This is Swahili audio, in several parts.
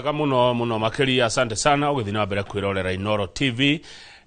wega muno makiri asante sana ugithi na mbere kwirorera Inoro TV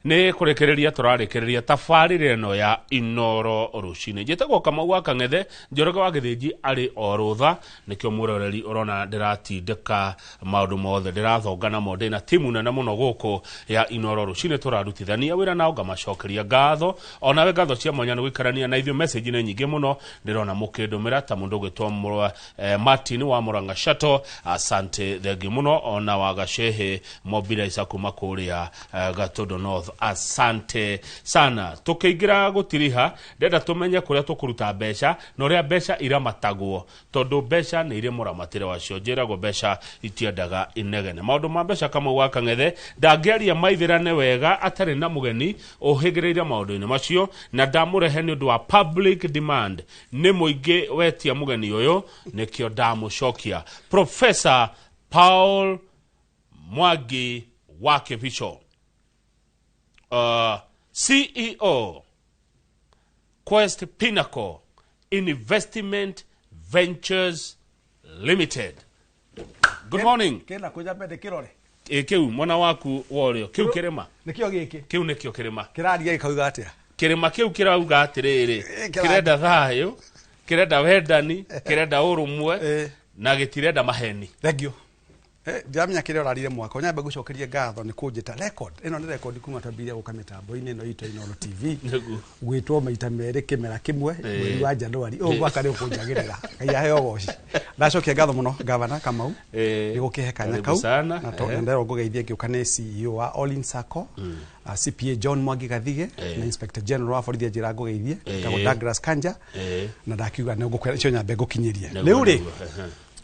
ni kurekereria turarekereria tafarire no ya Inoro rucine njitagwo Kamau Kang'ethe njoroge wa githiji ari orutha nikio muroreri urona ndiratindika maundu mothe ndirathongana mo ndina timu nene muno guku ya Inoro rucine turarutithania wira nao ngamacokeria ngatho onawe ngatho cia mwanya ni gwikarania na ithio message ni nyingi muno ndirona mukindumira ta mundu gwitwa Martin wa Muranga Shato asante thegi muno ona wa Gashehe mobilize kuma kuria Gatodo North asante sana tukiingira gutiriha ndenda tumenye kuria tukuruta mbeca no ria mbeca iramatagwo tondu mbeca ni ire muramatire wacio njirago mbeca itiendaga inegene maundu ma mbeca Kamau Kang'ethe ndangeria maithirane wega atari na mugeni uhigireire maundu-ini macio na ndamurehe ni undu wa public demand ni muingi wetia mugeni uyu nikio ndamucokia Professor Paul Mwangi wa Kibicho CEO Quest Pinnacle Investment Ventures Limited. Good morning. Kena kuja pete kirore. Kiu mwana waku worio kiu kirema. Nikio giki. Kiu nikio kirema. Kiraria ikauga atia. Kirema kiu kirauga atiriri. Kirenda thayo, kirenda wendani, kirenda urumwe na gitirenda maheni. Thank you. Jamia kile urarire mwaka onyambe gucokerie ngatho ni kunjita record ino ni record kuma twambiria guka mitambo-ini ino ito Inoro TV gwitwo maita meri kimera kimwe mweri wa Januari mwaka ni kunjagirira ngai aheo goci ndacokia ngatho muno gavana Kamau ni gukihekanya kau na to ndero ngugeithie ngiukane CEO wa All In Sacco CPA John Mwangi Gathige na Inspector General wa borithi njira ngugeithie kago Douglas Kanja na ndakiuga ni ngukwera icio nyambe ngukinyirie riu ri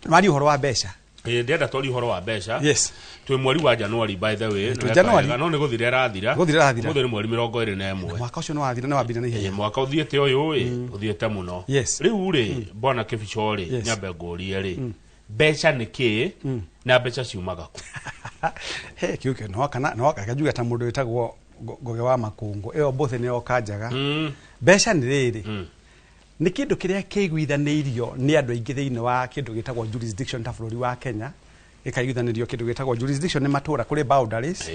mari uhoro wa mbeca ndenda tori uhoro wa mbeca yes twi mweri wa Januari by the way no ni guthire rathira muthiri mweri 21 mwaka ucio no wathira na wambire na ihenya mwaka uthiete uyu uthiete muno riu ri bwana Kibicho ri nyambe ngurie ri mbeca ni ki na mbeca ciumaga ku kiuke no kana kajuga ta mundu witagwo Ngoge wa Makungu iyo bothe ni okanjaga mbeca ni riri ni kindu kiria kiguithanirio ni andu aingi thiini wa kindu gitagwo jurisdiction ta bururi wa Kenya ikaiguithanirio kindu gitagwo jurisdiction ni matura kuri boundaries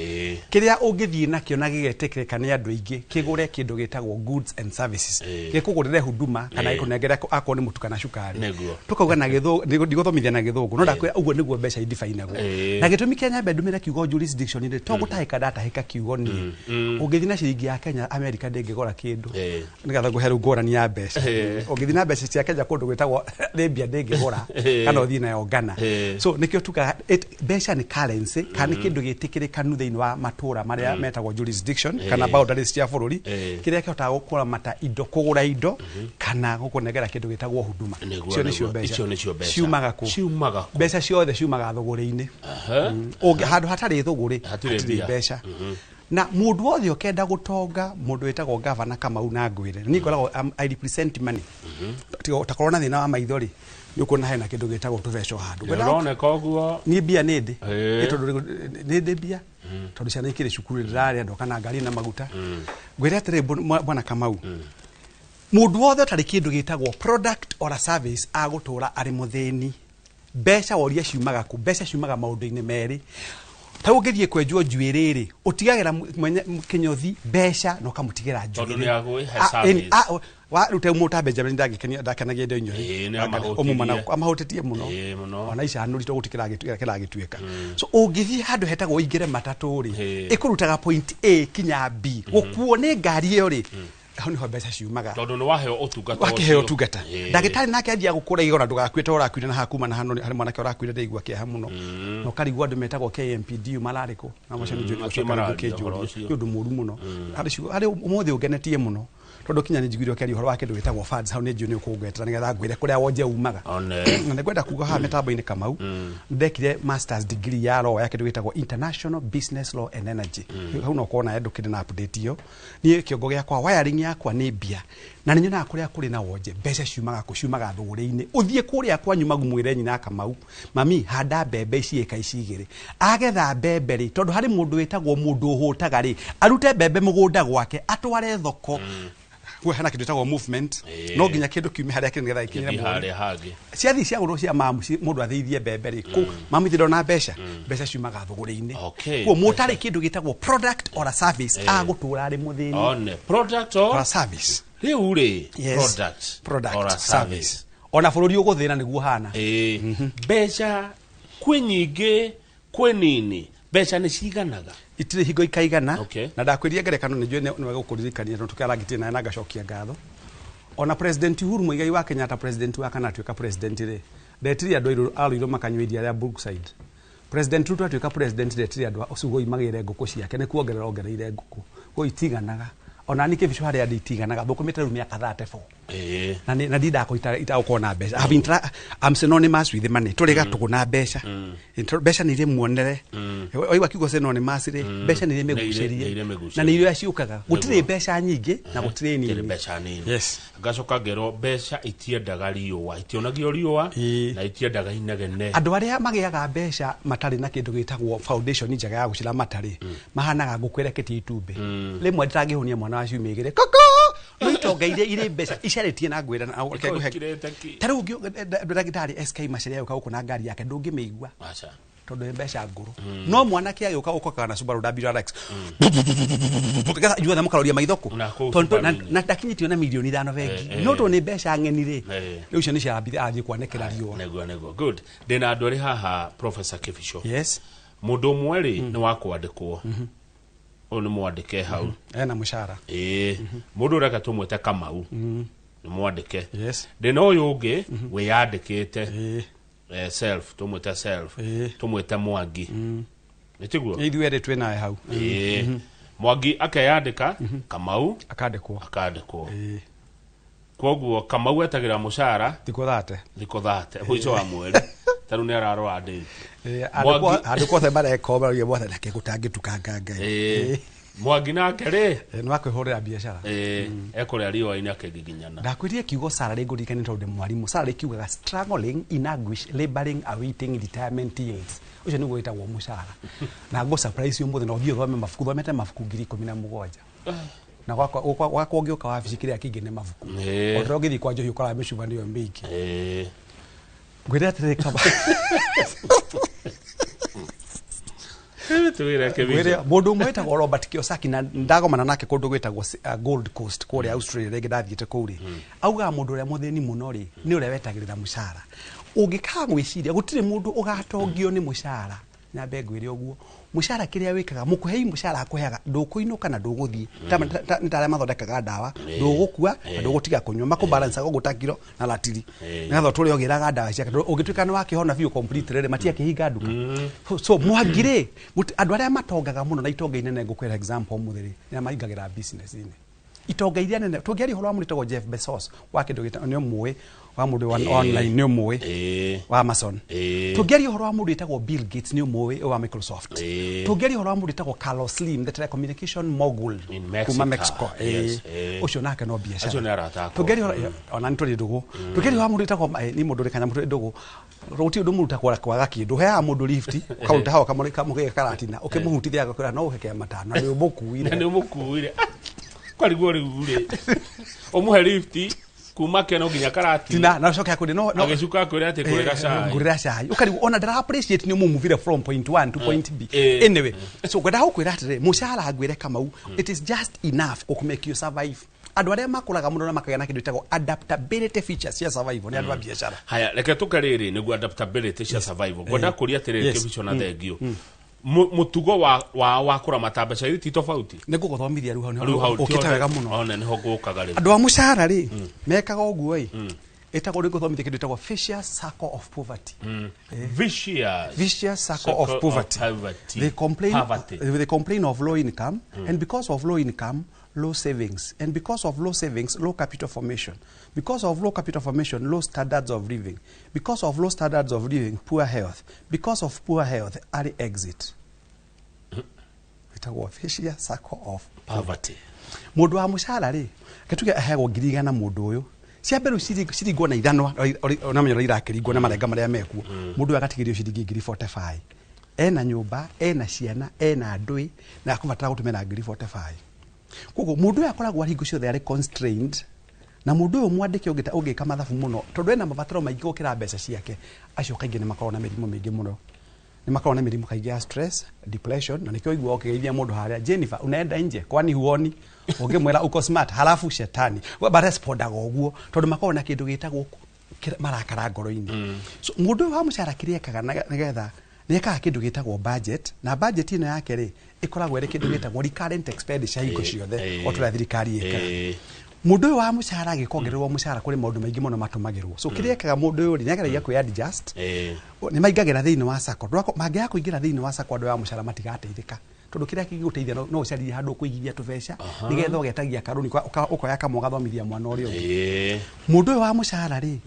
kiria ungithii nakio na gigetikirika ni andu aingi kigure kindu gitagwo goods and services gikugurire huduma kana ikunengera akoni mutu kana cukari tukauga na githu ndigũthomithia na githungu no ndakwira uguo niguo mbeca idifainagwo na gitumi Kenya ndumira kiugo jurisdiction ni to gutahika data hika kiugo ni ungithi na ciringi ya Kenya America ndingigora kindu nigatha guheru ngorani ya mbeca ungithi na mbeca cia Kenya kundu gwitagwo Libya ndingigora kana uthi nayo Ghana so nikio tuka mbeca ni currency kana kindu gitikirikanu thiini wa matura maria metagwo jurisdiction kana boundaries cia bururi kiria kihota gukura mata indo kugura indo kana gukunegera kindu gitagwo huduma cio nicio mbeca ciumaga ku mbeca ciothe ciumaga thuguri-ini handu hatari thuguri hatiri mbeca na mundu wothe ukenda gutonga mundu witagwo gavana Kamau na ngwire ni ngoragwo I represent money takorwo na thina wa maithori nyukuna hena kindu gitagwo tuveco handu urone koguo ni bia nindi itondu nindi bia tondu ciana ikire cukuru ndirari ando kana ngari na maguta ngwire atire bwana Kamau mundu wothe utari kindu gitagwo product or a service agutura ari muthini mbeca woria ciumaga ku mbeca ciumaga maundu-ini meri ta ungithie kwenjwo njuiriri utigagira kinyothi mbeca no kamutigira njuiriri tondu ni agwe service wa rute muta Benjamin ndakanagia ndo nyori omumana amahotetie muno ona icanuri to gutikira gituika so ungithie handu hetagwo ingire matatu ri ikurutaga point A kinya B gukuo ni ngari iyo ri honi ho mbeca ciumaga tondu ni waheo utungata wakiheo utungata ndagitari nake athia gukura igora ndugakwite urakwire na hakuma na hano hari mwanake urakwire ndeigua kiha muno no karigwa ndu metagwo KMPD malariko na mocio ni joni ucokara gukenjuri yundu muru muno hari umuthi ugenetie muno tondu kinya ni njiguire keri horo wake ndu witagwo funds hau ni joni ukugwetera nigetha ngwire kuria wonje umaga na ngwenda kuga ha metambo-ini Kamau ndekire masters degree ya law yake ndu witagwo international business law and energy hau no kuona endu kiri na update yo ni kiongo giakwa wiring yakwa ni bia na ninyona kuria kuri na wonje mbeca ciumaga thuguri-ini uthie kuria kwa nyumagu mwire nyina Kamau mami handa mbembe ici eka icigire agetha mbembe ri tondu hari mundu witagwo mundu uhutaga ri arute mbembe mugunda gwake atware thoko kuwa hana kindu tagwo movement no nginya kindu kiume haria kindu getha ikinyira haria hagi ciathi cia guru cia mamu mundu athithie mbembe ri ku mamu thiro na mbeca ciumaga thuguri-ini kuo mutari kindu gitagwo product or a service agutura ari muthini one product or a service riu ri product or a service ona bururi uguthina niguo hana mbeca kwi nyingi kwi nini mbeca ni ciganaga itire hingo ikaigana na ndakwiria ngerekano ni njue ni gukuririkania no tukarangiti na ngacokia ngatho ona president Uhuru Muigai wa Kenyatta president wa kana tuika president ri ndetiri andu aruiro makanywiria ria Brookside president Ruto atuika president ndetiri andu ucugo imagire nguku ciake ni kuongereire nguku go itiganaga ona ni kibisho haria nditiganaga thukumite ru miaka 34 na ndida ko ita ukona mbeca I'm synonymous with money turiga tuguna mbeca mbeca ni ire muonere oiwa kiugo synonymous ri mbeca ni ire megucerie na ni ire aciukaga gutire mbeca nyingi na gutire nini mbeca nini gacoka ngero mbeca itiendaga riũa itionagio riũa na itiendaga inegene andu aria magiaga mbeca matari na kindu gitagwo foundation njega ya gucira matari mahanaga ngukwereketie itumbe rimwe ndirangihunia mwana wa ciumia igire koko noitongeire ire mbeca icaretie na ngwira na taru ngio ndagitari SK Macharia yuka guku na ngari yake ndungimeigua acha tondu mbeca nguru no mwana kia yuka ukoka na Subaru WRX tukatha juothe makaroria maithoko tondu na ndakinyitio na milioni 5 vengi no to ni mbeca ngenire riu cio ni ciambire athie kwanekera riũa nego good ndina andu ari haha Professor Kibisho yes mundu mweri ni wa kwandikwo onu mwandike hau ena mushara mundu reka tumwete Kamau ni mwandike yes ndina uyu ungi we yandikite self tumwete self tumwete Mwangi nitiguo ithuĩ erĩ twĩ nawe hau Mwangi akeyandika Kamau akandikwo koguo Kamau etagira mushara thikũ 30 mwico wa mweri taru ni ararwa ndi andikwo the mareko barie bothe na kigutangitukanga ngai Mwangi nake ri no akwihurira biashara ekuria riũa-inĩ akegiginyana ndakwirie kiugo salary ngurikani tondu mwarimu salary kiugaga struggling in anguish laboring awaiting retirement years ucio ni gwitagwo mushara na ngo surprise yo muthe no thio thome mafuku thomete mafuku 17 na gwakwa ngioka wabici kiria kingi ni mafuku otro ngithi kwa njohi ukora meshuba ndio mbiki ngwira atirikaba mundu mwetagwo Robert Kiyosaki na ndagomana nake kundu gwetagwo Gold Coast kuri Australia rege dathiete kuri auga mundu uria muthini muno ri ni uria wetagirira mushara ungika gwiciria gutire mundu ugatongio ni mushara na begwire oguo mushara kiria wikaga mukuhei mushara akuheaga ndukuinuka na nduguthie ntare mathondekaga ndawa ndugukua na ndugutiga kunywa makubalance go gutakiro na latiri ngatho turi ogiraga ndawa ciake ugituika ni wakihona biu complete rere matia kihinga nduka so mwagire andu aria matongaga muno na itonga inene ngukwera example muthiri na maigagira business ini itonga iria nene tungiari horo wa mundu Jeff Bezos wa kindu gita ni muwe wa mundu online ni muwe wa Amazon tungiari horo wa mundu itagwo Bill Gates ni muwe wa Microsoft tungiari horo wa mundu itagwo Carlos Slim the telecommunication mogul kuma Mexico ucio nake no biashara tungiari horo ona nturi ndugu tungiari horo wa mundu itagwo ni mundu rekanya mundu ndugu roti undu mundu takwa kwaga kindu hea mundu lift kaunta hawa kamurika mugege karatina ukimuhutithia agakora no uheke matano ni umukuire kwari gori ure omuhe lift kuma keno ginya karati na coka yakuri no agicuka kuri ati kurira cai ukari ona ndara appreciate ni mumuvire from point 1 to point B anyway so gwenda hukwira ati mushara agwire Kamau it is just enough to make you survive andu aria makuraga muno na makagana kindu itagwo adaptability features cia survival ni andu a biashara haya reke tukariri niguo adaptability cia survival gwenda kuria ati Kibisho na thengio mutugo wa kuramata mbeca iri ti tofauti niguguthomithia riu hau ukita wega muno ona niho gukaga ri andu a mushara ri mekaga uguo etagwo niguthomithia kindu itagwo vicious circle of poverty vicious circle of poverty they complain of low income and because of low income low savings, and because of low savings, low capital formation. Because of low capital formation, low standards of living. Because of low standards of living, poor health. Because of poor health, early exit. Itagwo vicious circle of poverty. Mundu wa mushara ri ketuge ahego ngirigana mundu uyu ciamberu ciringo na ithanwa ona menyo irakiringo na marenga maria mekuo mundu agatigirio ciringi 45 ena nyumba ena ciana ena ndui na akubatara gutumira 45 Koguo mundu uyu akoragwo hingo ciothe ari constrained na mundu uyu mwandike ungika mathabu muno tondu ena mabataro maingi gukira mbeca ciake acio kaingi ni makorwo na mirimu mingi muno ni makorwo na mirimu kaingi ya stress depression na nikio igwa ukigeithia mundu haria Jennifer unaenda nje kwani huoni ungimwira uko smart halafu shetani ba respondaga uguo tondu makorwo na kindu gitagwo marakara ngoro-ini so mundu wa mucara kiriekaga nigetha nikaga kindu gitagwo budget na budget ino yake ri ikoragwo iri kindu gitagwo recurrent expenditure hingo ciothe otura thirikari eka mundu wa mucara agikongererwo mucara kuri maundu maingi muno matumagirwo so kiriekaga mundu uyu niageragia ku adjust ni maingagira thiini wa sako mangia kuingira thiini wa sako andu wa mucara matigateithika tondu kiria kigiguteithia no ucari handu kuigithia tubeca nigetha ugetagia karuni ukoya kamwe gathomithia mwana urio mundu uyu wa mucara ri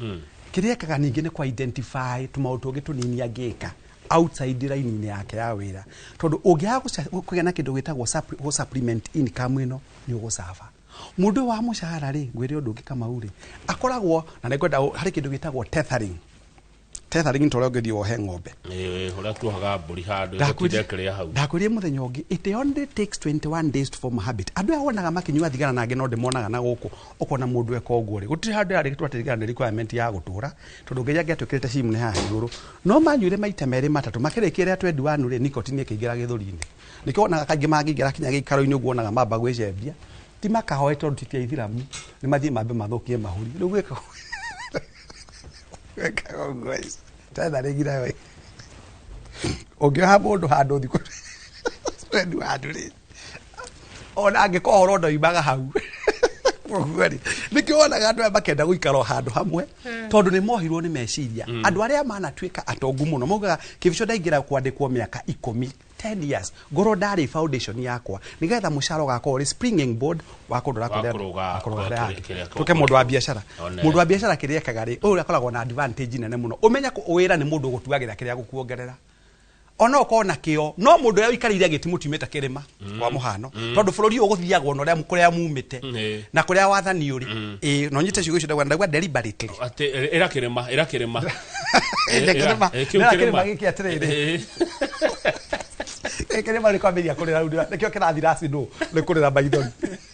kiriekaga ningi ni ku identify tumaundu tungi tunini angika outside line yake ya wira tondu ungiaga kugena kindu gitagwo supplement income ino ni ugusava mundu wa mucara ri ngwire undu ungi kama uri akoragwo na nikwenda hari kindu gitagwo tethering ntore ngedi wo he ng'ombe hora tuhaga mburi handu ikithikiria hau ndakwirie muthenya ungi it only takes 21 days to form a habit andu ahonaga makinyua thigara nange no ndimonaga na guku ukona mundu eka uguo ri gutiri handu ari twatirigana ni requirement ya gutura tondu ngeja ngetukirite cimu ni haha iguru no manyuire maita meri matatu makirikia ria 21 ri nicotine kiingira githuri-ini nikionaga kaingi mangingira kinya gikaro-ini uguo onaga mamba gwicembia ti makahoe tondu titia ithiramu ni mathie mambe mathukie mahuri riu gwika guys tada regira we ogya mundu handu thiku ndu handu ri ona angikohoro ndo ibaga hau ogwari nikionaga andu makenda guikara handu hamwe tondu ni mohirwo ni meciria andu aria manatuika atongu muno mogaga kibico ndaingira kwandikwo miaka 10 years goro ndari foundation yakwa nigetha mucara gakora springing board wa kundura kuria tuke mundu wa biashara kiriekaga ri uyu akoragwo na advantage nene muno umenya wira ni mundu gutuagira kiria gukuongerera ona ukona kio no mundu ya ikarire gitimutimeta kirima kwa muhano tondu bururi uguthiaga ona ria kuria mumite na kuria wathani uri no nyite ciugo icio ndagwa deliberately ati era kirima giki atiriri ekere mari kwambiria kurira undu nikio kirathira acido ni kurira maithori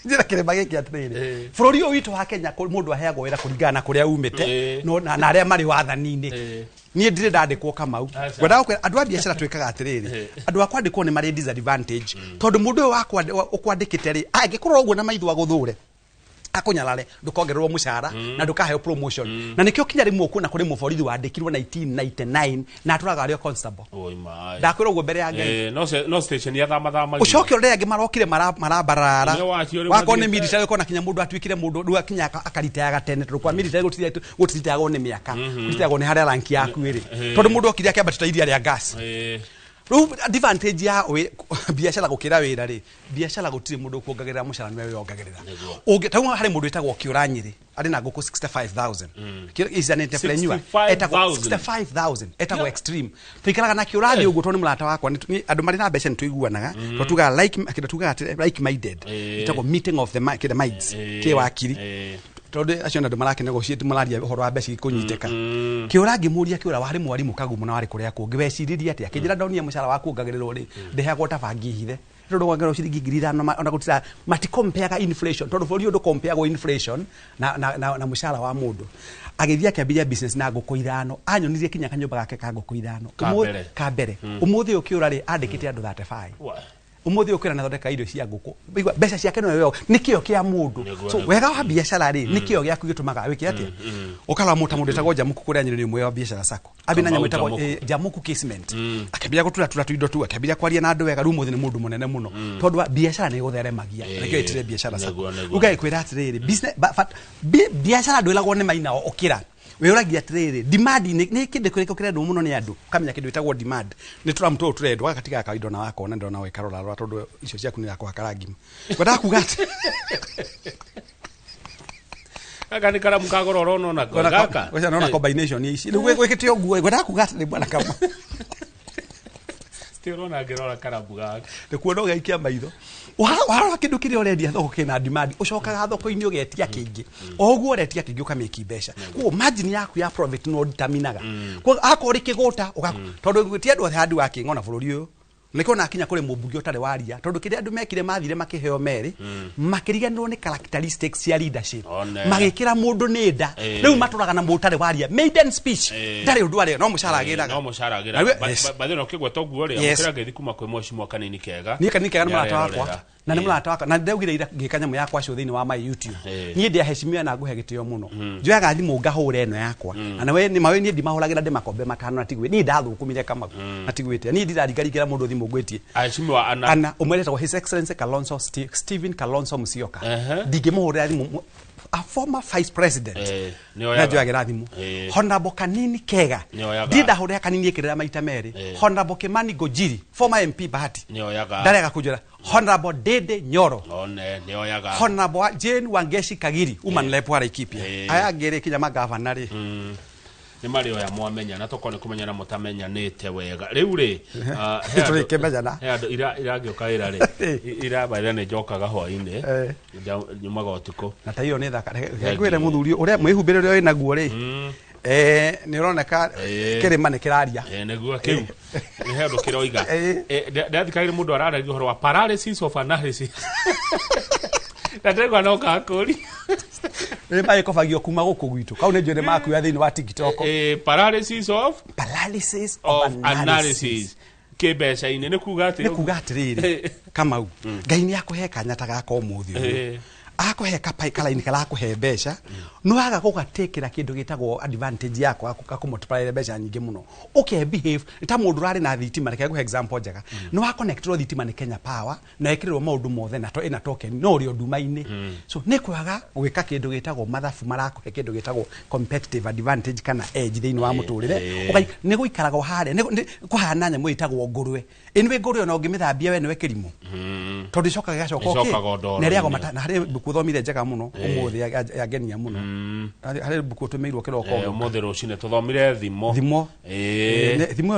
njira kirima giki atiriri bururi witu wa Kenya mundu aheagwo wira kuringana na kuria umite no na aria mari wathani-ini ni ndire ndandikwo Kamau gwenda ko andu a biashara twikaga atiriri andu akwandikwo ni mari disadvantage tondu mundu wakwa ukwandikite ri angikorwo uguo na maitho aguthure akunyalale ndukongererwo mucara na ndukaheo promotion na nikio kinya rimwe kuna kuri muborithi wandikirwo 1999 na aturaga ario constable ndakwira uguo mbere ya Ngai no station ya thama ucoke ore angi marokire marabarara wako ni military ko na kinya mundu atwikire mundu ndu akinya akaritayaga tene tondu kwa military gutitayagwo ni miaka gutitayagwo ni haria ranki yaku iri tondu mundu okire akiambatita iria ria gas advantage ya biashara gukira wira ri biashara gutire mundu kuongagerera mucara niwe yongagerera tauma hari mundu etagwo Kiuranyiri ari na nguku 65000 is an entrepreneur etagwo 65000 etagwo extreme tuikaraga na Kiuranyiri uguo toni mulata wakwa andu mari na mbeca ni tuiguanaga to tuga like minded etagwo meeting of the minds ke wakiri tondu acio ndu marake negotiate mararia uhoro wa mbeca kunyiteka Kiurangi muria kiura wari mwarimu kagumu na wari kuria kungi weciririe atia kinjira ndonia mucara waku ongagererwo ri ndeheagwo tabangi hithe tondu wangerwo ciringi 5,000 ona gutira matikompeaga inflation tondu buri undu kompeagwo inflation na mucara wa mundu agithia kiambiria business na nguku 5 anyonirie kinya kanyumba gake ka nguku 5 ka mbere umuthi ukiura ri andikite andu 35 umuthi ukira na thondeka irio cia nguku bigwa mbeca ciake no wewe nikio kia mundu so wega wa biashara ri nikio giaku gitumaga wiki atia ukala mundu etagwo Jamuku kuria nyiri mwe wa biashara sako abina nyamu etagwo Jamuku Casement akabia gutura tuindo tu akabia kwaria na andu wega rumuthi ni mundu munene muno tondu biashara ni gutheremagia nikio itire biashara sako ugai kwira atiriri business biashara ndwilagwo ni maina okira weuragia atiriri demand ni kinde kuriko kirendo muno ni andu kamenya kindu itagwo demand ni turamto turendwa katika kawaida na wako na ndona wekarora rwa tondu icio ciaku ni yakwa karangi kwenda kugati aka ni kara mukagororo no na gaka wewe naona combination ici ni gwikite oguo kwenda kugati ni bwana kama stiro na gerora karabu gaka ni kuona gaikia maitho wara kindu kiri already thoko kina demand ucokaga thoko-ini ugetia kingi oguo uretia kingi ukameki mbeca ko margin yaku ya profit no determinaga ko akori kiguta tondu gwetia andu handi wakingona bururi uyu Niko na akinya kule mubunge utare waria tondu kire andu mekire mathire makiheo meri makiriganirwo ni characteristics ya leadership magikira mundu ni nda riu maturaga na mutare waria maiden speech ndari undu ari no musharagira bathi no kigwa toguo ri amukira ngethi kuma kwi mheshimiwa kanini kega ni kanini na murata wakwa na ni murata wakwa na ndaugire ira ngikanyamo yakwa cio thiini wa my YouTube nie ndi aheshimiwa na nguhe gitio muno njoyaga thimu ngahure eno yakwa na we ni mawe ni ndi mahuragira ndi makombe matano na tigwe ni ndathukumire kama na tigwite ni ndirarigarigera mundu thimu ngwetie aheshimiwa ana umweleta his excellency Kalonzo Stephen Kalonzo Musyoka ndigimuhurira thimu a former vice president na njoyagira thimu Honorable Kanini Kega ndinda hurira Kanini ekirira maita meri Honorable Kimani Gojiri former MP Bahati ndarega kujira Honorable Dede Nyoro Honorable Jane Wangeshi Kagiri Woman Rep wa Laikipia aya ngere kinya magavana ri ni mario ya mwamenya na tokone kumenya na mutamenya nete wega riu ri tuli kemenya ira giokaira ri ira baida ne jokaga hwaine nyumaga utuko na ta iyo ni thaka ngwire muthuri uria mwihumbire uri naguo ri ni uroneka kirima ni kiraria neguo kiu ni hendo kiroiga ndathikaire mundu araragia horo wa paralysis of analysis Tatego no kakuri. Ni mai kofagio kuma guku gwitu. Kau ne jere maku ya thini wa TikTok. Paralysis of analysis. Kebesha ine ne kuga atiriri. Kamau. Ngai ni akuheka nyataga ko muthi. Akuhe kapai kala ini kala akuhe besha no aga gugatekera kindu gitagwo advantage yako akumultiply besha nyingi muno behave ta mundu rari na thitima reke guhe example jaga no connect ro thitima ni Kenya Power na ekirwo maundu mothe na to ina token no ri nduma-ini so ni kwaga gwika kindu gitagwo mathafu marakuhe kindu gitagwo competitive advantage kana edge thiini wa muturire ugai ni guikaraga hare ni kuhana nyamu itagwo ngurwe inwe ngurwe no ngimithambia we niwe kirimo tondu coka gacoka na riago mata na hari bukuthomire njega muno umuthi yagenia muno hari buku tumeirwo kiroko umuthi rucine tuthomire thimo thimo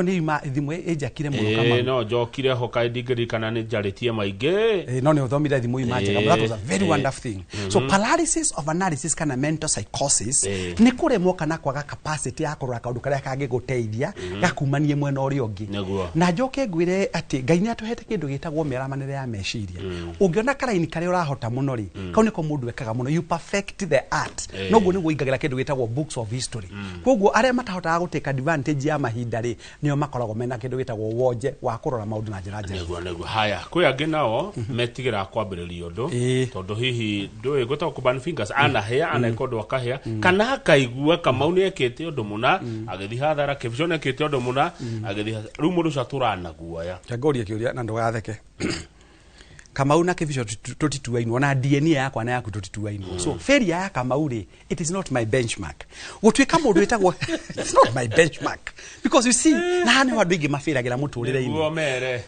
ni thimo ejakire muno kama no jokire ho kaidingiri kana ni jaritie mainge no ni uthomire thimo ima njega that was a very wonderful thing so paralysis of analysis kana mental psychosis ni kuremwo kana kwaga capacity ya kurora kaundu karia kangi guteithia gakumanie mwena uri ungi na njoke ngwire ati Ngai ni atuhete kindu gitagwo meramanire ya meciria ungiona karaini kare urahota muno ri kau niko mundu wekaga muno you perfect the art no guo ni guingagira kindu gitagwo books of history koguo aria matahotaga guteka advantage ya mahinda ri nio makoragwo mena kindu gitagwo wonje wa kurora maundu na njira njega neguo haya kwi angi nao metigira kwambiriria undu tondu hihi ndui gutwa kuban fingers ana hea ana ikondo akahea kana akaigua Kamau ni ekete undu muna agithi hathara Kipchon ekete undu muna agithi riu mundu caturana guoya ngagoria kiuria na ndugatheke Kamau na Kipchon tutituainwo na DNA yakwa na yaku tutituainwo so failure ya Kamau ri it is not my benchmark gutwika mundu wetagwo it's not my benchmark because you see na hane wandu ingi mafiragira muturire-ini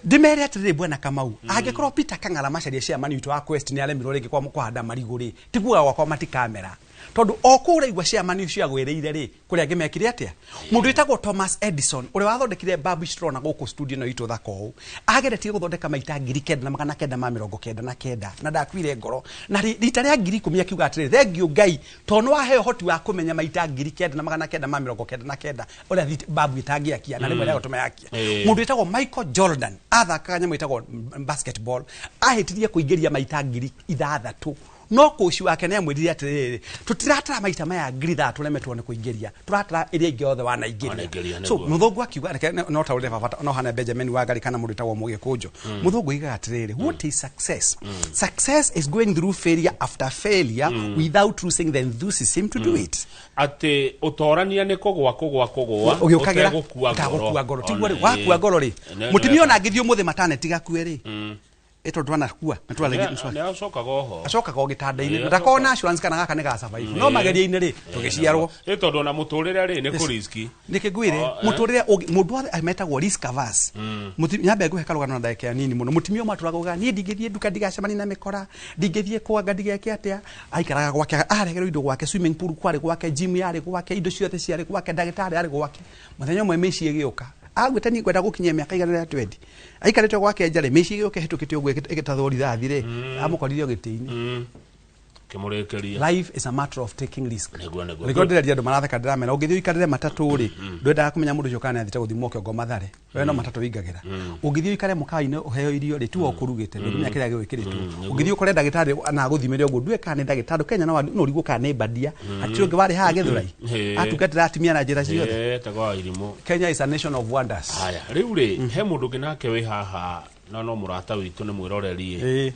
ndimere atirire bwana Kamau angekorwo Peter Kang'ara macaria cia mani witu wa quest ni aremirwo ringi kwa mukwahanda marigu ri tiguga gwakwa mati kamera tondu okura igwa cia mani cia gwireire ri kuria ngimekire atia mundu wetagwo Thomas Edison uri wathondekire babu straw na guku studio no itu thako ageretie guthondeka maita 1999 na ndakwire ngoro na rita ria 10,000 akiuga atire thengio Ngai tono wahe hoti wa kumenya maita 1999 uri babu itangiakia na rimwe ria gutuma yakia mundu wetagwo Michael Jordan athakaga nyamå itagwo basketball ahetirie kuingiria maita 6,000 no koci wake ne mwirire atiriri tutiratara maita maya ngiri turemetwo ne kuingiria turatara iria ingi othe wana ingiria so muthungu akiuga no taurire baba no hana Benjamin Wangari kana mundu tagwo Mugi Kunjo muthungu iga atiriri what is success success is going through failure after failure without losing the enthusiasm to do it ati utorania ne kogwa ugiukagira gukua ngoro tigwo ri wakua ngoro ri mutimio na ngithio muthe matane tiga kue ri eto ndwana kuwa natwa legi ne acoka go gitanda-ini ndakona assurance kana gaka ne ga survive no mageria-ini ri tugiciarwo eto ndona muturire ri ne ku riski nikigwire muturire mundu ametagwo risk averse nyambe nguhe karugano na ndake nini muno mutimio maturaga ni ndingithie nduka ndigacemani na mikora ndingithie kwanga ndigeke atia aikaraga gwake aregero indo gwake swimming pool kwari gwake gym yari gwake indo ciothe ciari gwake ndagitari ari gwake muthenya mwe meci giuka agwetani kwenda gukinyia miaka igana 20 aikarete gwake njare meci gioke hitukite ogwe igitathori thathire amukorire giti-ini Kimurekeria. Life is a matter of taking risk. Nego. Rekodi ndio maratheka ndamena ugithio ikarire matatu ri ndwenda kumenya mundu ucio kana athite guthimwo kiongo mathare we no matatu wingagira ugithio ikare mukaini uheo irio ri tu okurugite ndu nya kiria gwikiritwo ugithio kore ndagitari ana guthimire ugu ndwe kana ndagitari Kenya no rigu kana badia ati ungi wari ha githurai atugatira atimia na njira ciothe tagwa irimo. Kenya is a nation of wonders. Haya riu ri he mundu nginake wi haha no murata witu ni mwiroreri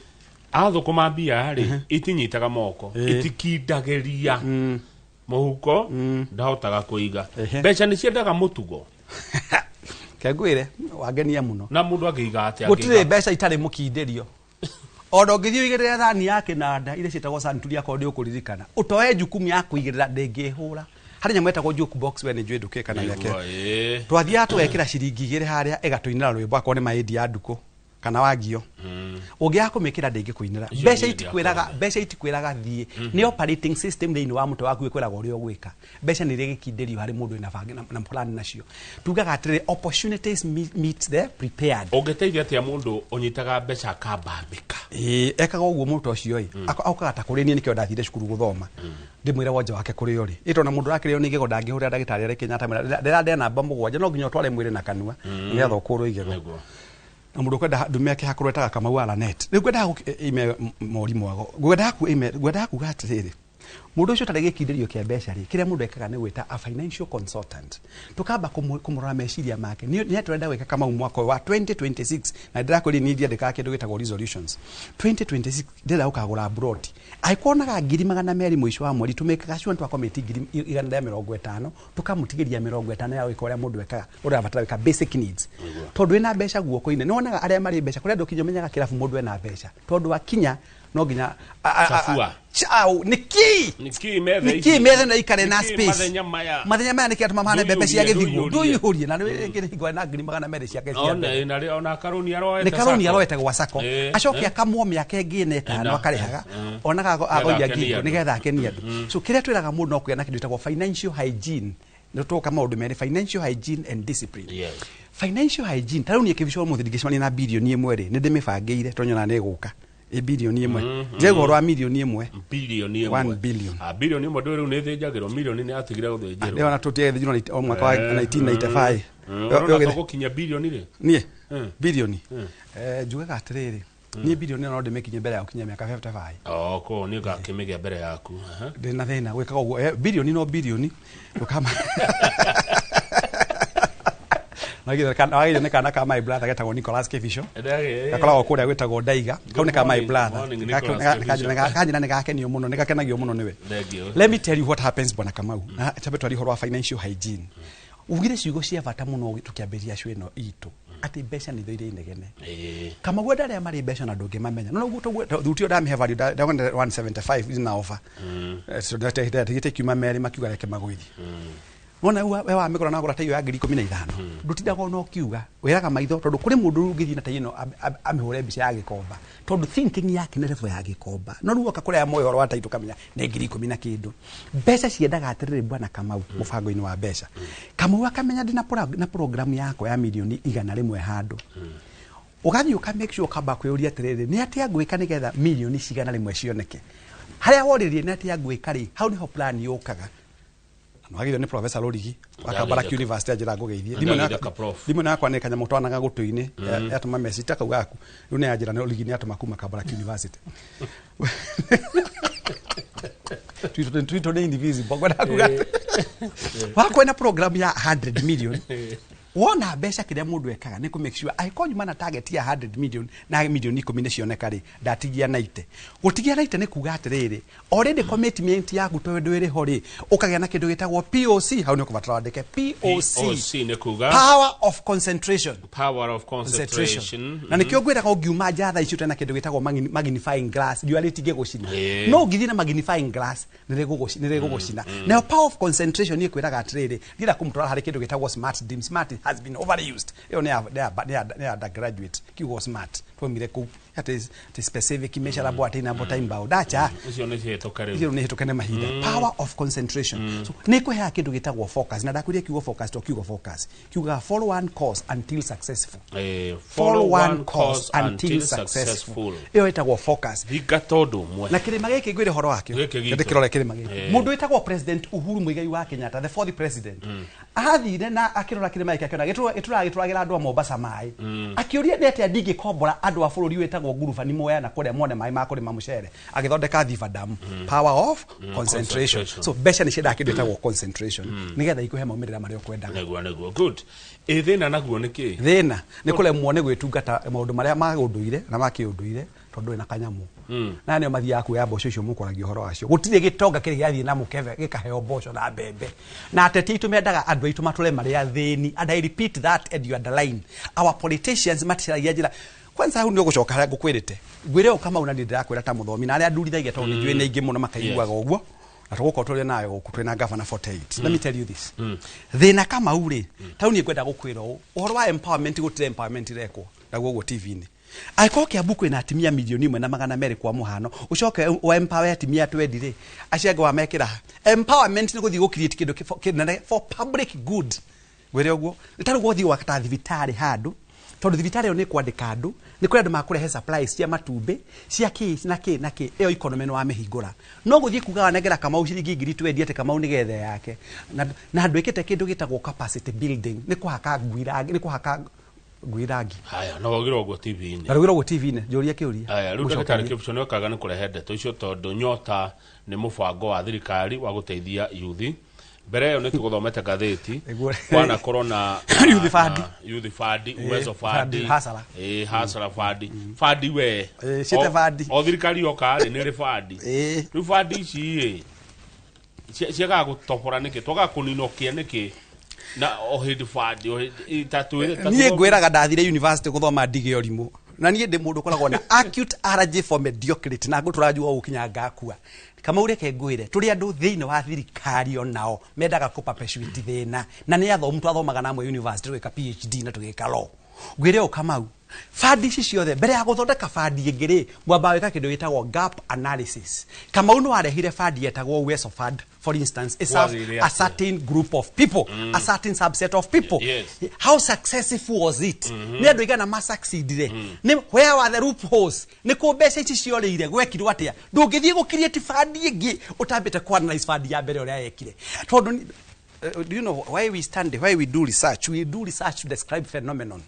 athukuma mbia ri itinyitaga moko itikindageria muhuko ndahotaga kuiga mbeca ni ciendaga mutugo kegwire wagenia muno na mundu agiiga ati gutire mbeca itari mukinderio ondo ngithio igirira thani yake nanda ile citagwo santuri akodi ukuririkana utoe jukumu ya kuigirira ndengihura hari nyamweta go joke box we ni njwe ndukeka yake twathia twekira ciringi igire haria egatuinira rwimbo akone maidi ya nduko kana wagio ugia kumikira ndingi kuinira mbeca itikwiraga thie ni operating system thini wa muto waku ikwiraga uri ogwika mbeca ni rigikinderio hari mundu ina bangi na plan nacio tugaga atire opportunities meet the prepared ungeteithia atia mundu unyitaga mbeca akambambika ekaga uguo muto ucio aukaga ta kuri ni nikio ndathire cukuru guthoma ndimwire wonje wake kuri yori ito na mundu rakirio ni gigo ndangihurira ndagitari ari Kenyatta ndira namba mugwanja no nginya tware mwire na kanua nigetha ukuru igego na mundu kwenda ndume yake hakuretaga Kamau Alanet ni kwenda ime mori mwago gwenda ku gatiriri mundu ucio tarege kinderio kia mbeca ri kire mundu ekaga ni gwita a financial consultant tukamba kumurora meciria make ni aturenda gwika Kamau mwaka wa 2026 na ndira kuri ni ndika kindu gitagwo resolutions 2026 ndira ukagura abroad aikonaga 200 mwisho wa mweri tumekaga cio ntwa committee 150 tukamutigiria 50 ya wika uria mundu ekaga urabatara wika basic needs tondu ina mbeca guoko-ini ni wonaga aria mari mbeca kuria ndokinyo menyaga kirafu mundu ena mbeca tondu akinya no ginya chao niki methe na ikare na space mathenya maya niki atumamane bebe cia githigu nduyuhurie na ngire hingwa na 200 ciake cia ona karuni aroete ni karuni aroete gwa sako acokia kamwo miaka ingi ne tano akarehaga onaga agoya ngingo nigetha akenia andu so kiria twiraga mundu no kuya kindu itagwo financial hygiene no to kama undu mere financial hygiene and discipline financial hygiene taruni ekivishwa muthirigishmani na bilioni 1 ri ndimibangire tonyona ne guka bilioni 1 jego rwa milioni 1 bilioni 1 billion bilioni 1 ndu riu ni thijagirwo milioni ni atigire guthinjirwo ndio na tutie thijirwo mwaka wa 1995 yo gukinya bilioni ri nie bilioni jugaga atiriri ni bilioni no ndimekinye mbere ya ukinya miaka 55 ko ni gakimige mbere yaku ndina thina gwikaga uguo bilioni no bilioni ukama Nagire ne kana ka my brother getagwo Nicholas Kevisho gakoragwo kuria gwetagwo Daiga kau ne ka my brother kanyina ne gakenio muno ne gakenagio muno niwe let me tell you what happens bwana Kamau chabe twari horo wa financial hygiene ugire ciugo cia bata muno tukiambiria cyo ino itu ati mbeca ni thoire inegene Kamau ndare mari mbeca na ndungi mamenya no guo thutio ndame value ndagona 175 is na offer so that take you mameri makiuga reke magwithi Wona we wa mikora na gura tayo ya 15 ndutindaga no kiuga weraga maitho tondu kuri mundu rungithi na tayo amihore mbica ya gikomba tondu thinking yake ne level ya gikomba no ruoka kuri ya moyo wa taito kamenya ne 10 na kindu mbeca ciendaga atiriri bwana Kamau mubango-ini wa mbeca Kamau akamenya ndina program yako ya milioni 100 handu ugathi uka make sure kaba kweuria atiriri ni atia gwika nigetha milioni 100 cioneke haria woririe ni atia gwika ri hau niho plan yukaga Magire ni Professor Lorigi Kabarak University ajira gugeithie ndimo na kwa ne kanya mutwanaga gutu-ini atuma message takauga aku rune ajira ne Lorigi ni atuma kuma Kabarak University Twitter ni indivisible gwada kuga wako na program ya 100 million wona mbeca kiria mundu ekaga ni ku make sure aiko nyuma na target ya 100 million na milioni 10 cioneka ri ndatigia 90 gutigia 90 ni kuga atiriri already commitment yaku tondu iri hori ukagia na kindu gitagwo POC hau ni kubatara wandike POC ni kuga power of concentration na nikio gwira ko ngiuma njatha icio tena kindu gitagwo magnifying glass duality gegucina no ngithi na magnifying glass nire gugucina na power of concentration ni kwiraga atiriri ndira kumutwara hari kindu gitagwo smart dim smart has been overused. They are undergraduate. Kigo smart. twomire ku ati specific measure abo ati na time bound acha icio nĩ cihĩtũka rĩu icio nĩ hĩtũkane mahinda power of concentration so nĩ kũhea kĩndũ gĩtagwo focus na ndakwĩria kiugo focus to kiugo focus kiuga follow one course until successful follow one course until successful iyo ĩtagwo focus hinga tondũ mwe na kĩrĩma gĩkĩ ngwĩre horo wakĩo ndĩkĩrore kĩrĩma gĩkĩ mũndũ wĩtagwo president Uhuru Muigai wa Kenyatta the fourth president athire na akĩrora kĩrĩma gĩkĩ akĩona gĩtũragĩra andũ a Mombasa maĩ akĩũria nĩ atĩa ndingĩkombora andũ a bũrũri wĩtagwo ngurubani moya na kũrĩa mone maĩ ma kũrĩma mũcere agĩthondeka Thiva Dam power of concentration so mbeca nĩ ciendaga kĩndũ gĩtagwo concentration nĩgetha ikũhe maumĩrĩra marĩa ũkwendaga nĩguo good thĩna naguo nĩ kĩ thĩna nĩ kũremwo nĩ gwĩtungata maũndũ marĩa ma ũndũire na ma kĩũndũire tondũ ĩna kanyamu na nĩo mathiaga kuoya mboco icio mũkoragia ũhoro wacio gũtirĩ gĩtonga kĩrĩa gĩathiĩ na mũkebe gĩkaheo mboco na mbembe na ateti aitũ mendaga andũ aitũ matũre marĩa thĩni and I repeat that and you underline our politicians matiragia njĩra kwanza hau nĩ ũgũcoka harĩa ngũkwĩrĩte ngwĩre kama una ndĩrakwĩra ta mũthomi na arĩa ndurithagia tondũ nĩ njũĩ nĩ ingĩ mũno makaiguaga ũguo na tũgũkorwo tũrĩ nayo gũkũ twĩna governor 48 let me tell you this thĩna kama urĩ tau nĩ ngwenda gũkwĩra ũhoro wa empowerment gũtirĩ empowerment irekwo naguo ũguo TV-inĩ aiko Kiambu kwĩna atimia milioni 1.2 kwa mũhano ucoke wa empower atimia 20 acianga wa mekĩra empowerment nĩ gũthiĩ gũcreate kĩndũ kĩnene for public good gwĩre ũguo nĩtarĩ gũthiĩ wakata thibitarĩ handũ tondũ thibitarĩ ĩyo nĩ kwandĩka andũ nĩ kũrĩ andũ makũrehe supplies cia matumbĩ cia kĩ na kĩ ĩyo economy nĩ wamĩhingũra no gũthiĩ kuga wanengera Kamau ciringi 20 ate Kamau nĩgethe yake na andũ ĩkĩte kĩndũ gĩtagwo capacity building nĩ kũhaka ngwĩrangi haya no wagĩrwo ũguo TV-inĩ na rũgĩrwo TV-inĩ njũria kĩũria haya rĩu ndagĩtarĩ Kipchumba nĩ okaga nĩ kũrehe ndeto icio tondũ nyota nĩ mũbango wa thirikari wa gũteithia yuthi mbere ĩyo nĩ tũgũthomete gatheti kwana korona youth fund uwezo fund hasara fund we o thirikari yoka nĩ rĩ fund rĩu fund ici ciaga gũtobora nĩkĩ twaga kũninokia nĩkĩ na ohidi fund itatu niĩ ngwĩraga ndathire university gũthoma dige ũrimũ na niĩ ndĩ mũndũ koragwo na acute allergy for mediocrity na ngũtũranjua gũkinya ngakua kama ureke ngwĩre tũrĩ andũ thĩinĩ wa thirikari onao mendaga kũperpetuate thĩna na nĩ athomu twathomaga namwe university twĩka PhD na tũgĩka law ngwĩre Kamau fund ici ciothe mbere ya gũthondeka fund ĩngĩ mwamba wĩka kĩndũ gĩtagwo gap analysis Kamau nĩ warehire fund yetagwo Uwezo fund for instance a certain group of people a certain subset of people how successful was it nĩ andũ igana ma succeedire where were the loopholes nĩ kũ mbeca ici ciorĩire gwekirwo atĩa ndũngĩthiĩ gũcreate fund ĩngĩ ũtambĩte kuanalyze fund ya mbere ũrĩa yekire tondũ do you know why we stand why we do research to describe phenomenon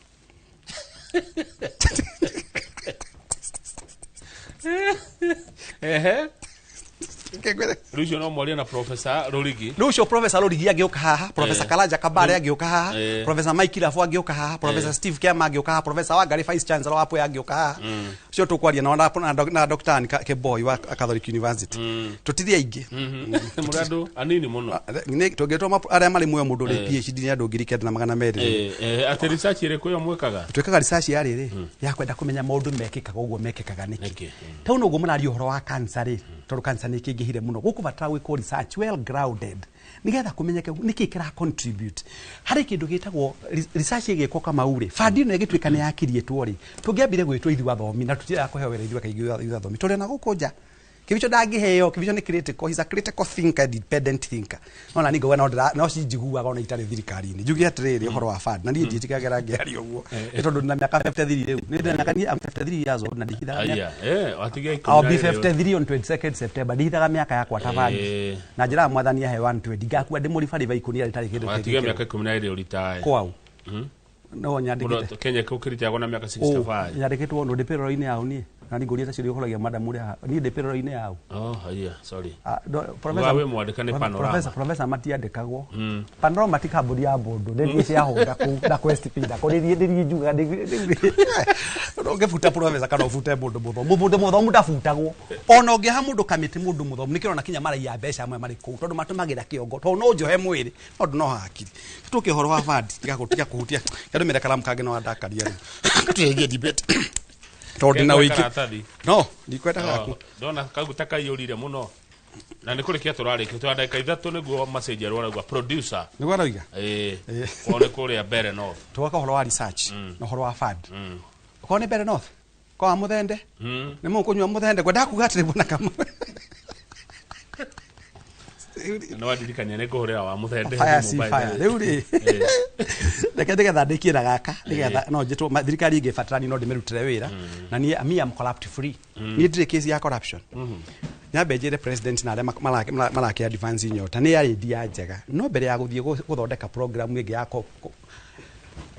Lucio no moria na Professor Rurigi. Lucio Professor Rurigi agĩũka haha, Professor Kalanja Kabare agĩũka haha, Professor Mike Lafu agĩũka haha, Professor Steve Kema agĩũka haha, Professor Wangari Vice Chancellor wapo agĩũka haha. Cio tũkwaria na Dr. Anne Keboy wa Catholic University. Tũtithia aingĩ. Mũrado anini mũno. Nĩ tũngĩtwo arĩa marĩ muoyo mũndũ ũrĩ PhD nĩ andũ 200. Ati research ĩrĩkũ yo mwekaga? Twĩkaga research ya rĩrĩ ya kwenda kũmenya maũndũ mekĩkaga ũguo mekĩkaga nĩkĩ. Tau no ũguo mũrario ũhoro wa cancer rĩ, tondũ cancer nĩ kĩngĩhire mũno gũkũ batara gwĩkwo research well grounded nigetha kũmenyeke nĩkĩ kĩra contribute harĩ kĩndũ gĩtagwo research ĩgĩkwo Kamau rĩ fund ĩno ĩgĩtuĩka nĩ yakiriĩtwo rĩ tũngĩambire gwĩtwo ithuĩ athomi na tũtiraga kũheo wĩra ithuĩ kaingĩ athomi tũrĩ na gũkũ nja Kibicho ndangĩheo Kibicho nĩ critical he's a critical thinker independent thinker no ni ngwa no cinjiguaga ona itarĩ thirikari-inĩ njugi atĩrĩrĩ ũhoro wa fund na niĩ ndiĩtĩkagĩra ngĩaria ũguo tondũ na mĩaka 53 rĩu nĩ ndĩraka niĩ am 53 years old na ndihithaga watige I'll be 53 on 22nd September ndihithaga mĩaka yakwa tabangi na njĩra mwathani ahe 120 ngakua ndĩ mũribari ikunia rĩtarĩ kĩndũ kĩngĩ watige mĩaka 12 ũritae kwau no nyandĩkĩte Kenya kũkĩrĩtagwo na mĩaka 65 nyandĩkĩtwo ndĩ payroll-inĩ yao niĩ na ni ngũria tacio ũkoragia madam ũrĩa niĩ ndĩ payroll-inĩ yao sorry professor mwandĩka nĩ panorama professor matiandĩkagwo panorama ti kambuni ya mbũndũ nĩ ciahũnga kũ na quest pinda kũ nĩ njuga ũngĩbuta professor kana ũbute mũndũ mũthomu ndabutagwo ona ũngĩha mũndũ kamĩtĩ mũndũ mũthomu nĩkĩrona kinya maraiya mbeca amwe marĩ kũu tondũ matũmagĩra kĩongo tondũ no njohe mwĩrĩ tondũ no hakiri tũke ũhoro wa fund tiga kũhutia kĩndũ mĩreka kalamu kangĩ no andakaria rĩu tuĩgie debate tondũ na wiki no ndikwenda gaku ndona kaguta kaiyũrire mũno na nĩ kũrĩkia tũrarĩkia twa ndagĩka ithatũ nĩguo message arwaragwa producer nĩguo arauga kwa nĩ kũrĩa Mbere North twaka ũhoro wa research na ũhoro wa fund kwa nĩ Mbere North kwa muthende nä må kå nyua må thende ngwenda kuga atä rä bona kama no adirikania nä kå hå rä ra wa må thende rä u rä reke nä getha ndä kie na gaka nä getha no njä two thirikari ingä batarani no ndä mä rutä re wä ra na niä am corrupt free niä ndirä case ya corruption nyambe njä re president na arä a marakä advance nyota nä yarä ndia njega no mbere ya gå thiä gå thondeka program ä ngä ya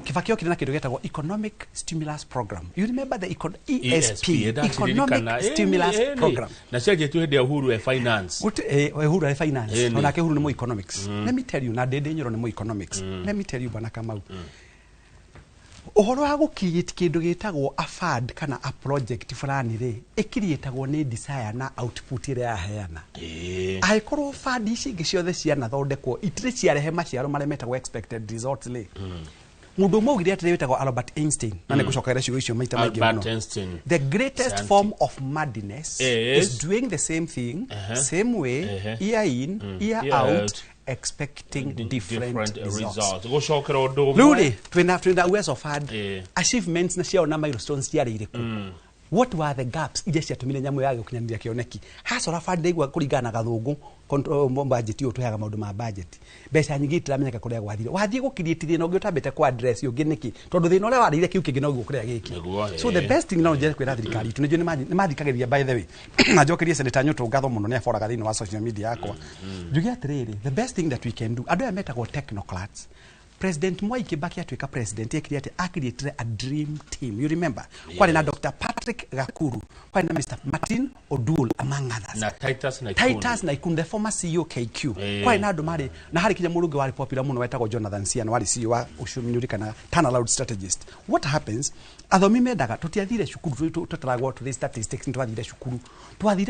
Kibakio kina kitu getagwo economic stimulus program. You remember the ESP, economic stimulus program. Na cia tu hende Uhuru finance. Uhuru finance. Ona ke Uhuru ni mo economics. Let me tell you na Ndindi Nyoro ni mo economics. Let me tell you bana Kamau. Uhoro wa gukiriti kindu gitagwo a fund kana a project fulani ri ikirietagwo ni desire na output ire ya heana. Aikorwo fund ici ingi ciothe ciana thondekwo itire ciarehe maciaro mare metagwo expected results ri. Mundu mogire atire wetagwo Albert Einstein na ne gucokera ciugo icio maita maingi muno. Albert Einstein. The greatest form of madness is doing the same thing same way year in year out expecting different results. Gucokera undu Luli twina ways of had achievements na ciao na milestones ciarä iriku. What were the gaps iria ciatumire nyamu ya gukinyanira kioneki hasora fund igwa kuringana gathungu budget yo tuheaga maundu ma budget mbeca nyingi itiramenyeka kuria gwathire wathie gukirietirie no giotambete kwa address ungi niki tondu thina uria warire kiu kingi no gukuria giki so the best thing now je kwira thirikari tu nijue ni mathikagiria by the way na njokerie Senator Nyuto ngatho muno ni aforaga thini wa social media yakwa njugi atiriri the best thing that we can do andu metagwo technocrats. President Mwai Kibaki atuika president ekiriate akirietire a dream team. You remember? Kwani na Dr. Patrick Gakuru, kwani na Mr. Martin Odul among others. Na Titus Naikun, the former CEO KQ. Kwani na domari na hari kija muruge wali popular muno wetagwo Jonathan Sian wali CEO wa ushumnyurika na turnaround strategist. What happens? Athomi mendaga tutiathire cukuru tutaragwo to the statistics twathire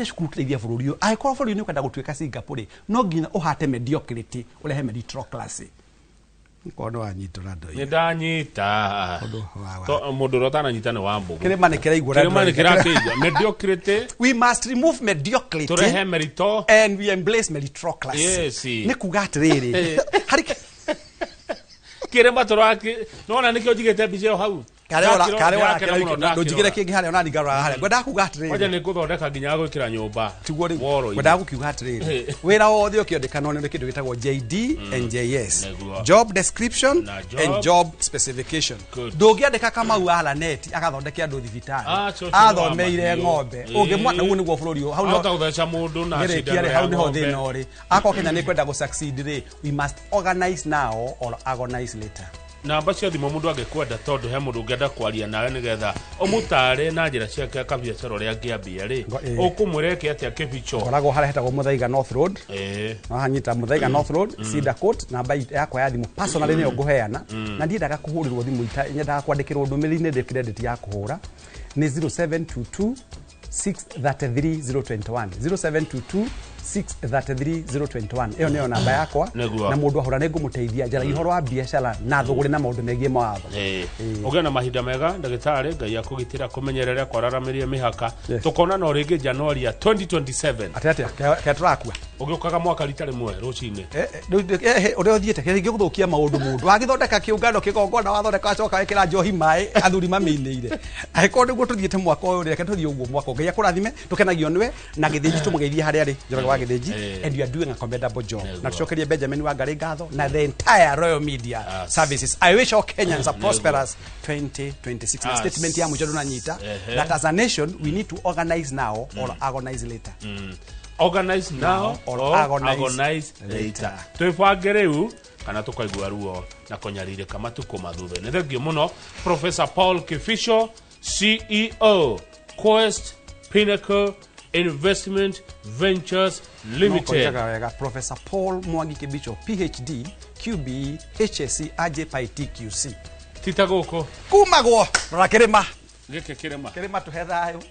cukuru tuteithia bururi uyu aikorwo bururi ni kwenda gutuika Singapore no nginya uhate mediocrity urehe meritocracy. Kono anyito rado ni ndanyita to mundu rotana nyita ni wambugu kirema ni kiraigura kirema ni kirakeja mediocrity we must remove mediocrity to rehe merito and we embrace meritocracy. Yes, ni kuga atiriri hari kirema toraki nona nikio jigete bijo hau kare ndujigire kingi hale ona ndigara hale ngwenda kuga atiriri waje ni guthondeka nginya gwikira nyumba tiguo ri ngwenda gukiuga atiriri wira wothe ukiondekana ni kindu gitagwo JD and JS job description and job specification ndungiandika kama uala net agathondeke andu thibitari athomeire ng'ombe ungi mwana ugu niguo bururi hau no tagutheca mundu na shida hau ni ho thina uri ako Kenya ni kwenda gu succeed ri we must organize now or agonize later. Namba cia thimo mundu angekwenda tondu he mundu ngenda kwaria nawe nigetha umutare na njira ciake akabiacara ria ngiambia ri ukumureke atia kibicho koragwo hara hetagwo Muthaiga North Road no hanyita Muthaiga North Road Cedar Court namba yakwa ya thimu personally ni nguheana na ndiendaga kuhurirwo thimu ita nyendaga kwandikirwo ndumiri-ini ndi credit ya kuhura ni 0722 633 021 0722-633-021 iyo niyo namba yakwa na mundu ahura ne ngumuteithia njara ihoro wa biashara na thuguri na maundu megie mawatho ugia na mahinda mega ndagitari ngai akugitira kumenyerera kwararamiria mihaka tukona no ringi January ya 2027 atete ke turakua ugiukaga mwaka rita rimwe rucine uri othiete ke ringi guthukia maundu mundu agithondeka kiungano kigongona wathondeka acoka wekira njohi mai athuri mamineire aiko niguo tuthiete mwaka uyu reke tuthie uguo mwaka ngai akurathime tukenagio niwe na githiji tumugeithia haria ri njoroge githiji and you are doing a commendable job na tucokerie Benjamin Wangari ngatho na the entire Royal Media Services. I wish all Kenyans a prosperous 2026 na statement ya mujadu na nyita that as a nation we need to organize now or agonize later. Organize now or agonize later. Tuifange riu kana tukaigua ruo na konyarire kama tuko mathuthe ne thengio muno Professor Paul Kifisho CEO Quest Pinnacle Investment Ventures Limited. Professor Paul Mwangi Kibicho PhD QB HSC AJPIT QC titagoko kumagwo rakirima gike kirema tuhethayo